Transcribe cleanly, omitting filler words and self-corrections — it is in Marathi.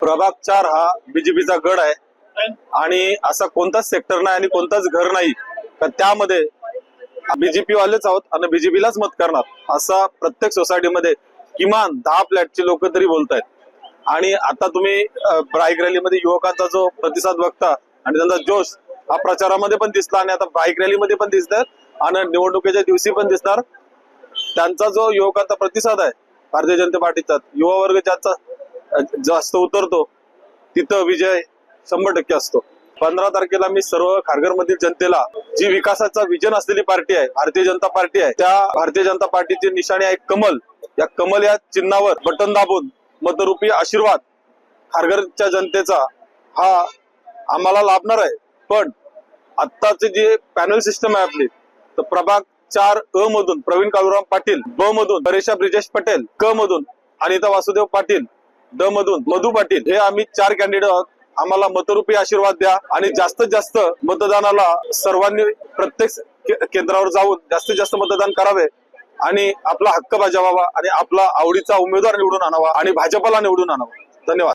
प्रभाग 4 हा बीजेपीचा गड आहे आणि असा कोणताच सेक्टर नाही आणि कोणताच घर नाही तर त्यामध्ये बीजेपी वालेच आहोत आणि बीजेपीलाच मत करणार असा प्रत्येक सोसायटीमध्ये किमान 10 फ्लॅटचे लोक तरी बोलतायत। आणि आता तुम्ही बाईक रॅलीमध्ये युवकांचा जो प्रतिसाद बघता आणि त्यांचा जोश हा प्रचारामध्ये पण दिसला आणि आता बाईक रॅलीमध्ये पण दिसतात आणि निवडणुकीच्या दिवशी पण दिसणार। त्यांचा जो युवकांचा प्रतिसाद आहे भारतीय जनता पार्टीचा युवा वर्ग ज्याचा जास्त उतरतो तिथं विजय 100% असतो। 15 तारखेला मी सर्व खारघर मधील जनतेला जी विकासाचा विजन असलेली पार्टी आहे भारतीय जनता पार्टी आहे त्या भारतीय जनता पार्टीची निशाणी आहे कमल। या कमल या चिन्हावर बटन दाबून मतरूपी आशीर्वाद खारघरच्या जनतेचा हा आम्हाला लाभणार आहे। पण आत्ताचे जे पॅनल सिस्टम आहे आपली तर प्रभाग 4 अ मधून प्रवीण काळूराम पाटील, ब मधून परेशा ब्रिजेश पटेल, क मधून अनिता वासुदेव पाटील, ड मधून मधु पाटील हे आम्ही 4 कॅन्डिडेट आहोत। आम्हाला मतरूपी आशीर्वाद द्या आणि जास्तीत जास्त मतदानाला सर्वांनी प्रत्येक केंद्रावर जाऊन जास्तीत जास्त मतदान करावे आणि आपला हक्क बजावावा आणि आपला आवडीचा उमेदवार निवडून आणावा आणि भाजपला निवडून आणावा। धन्यवाद।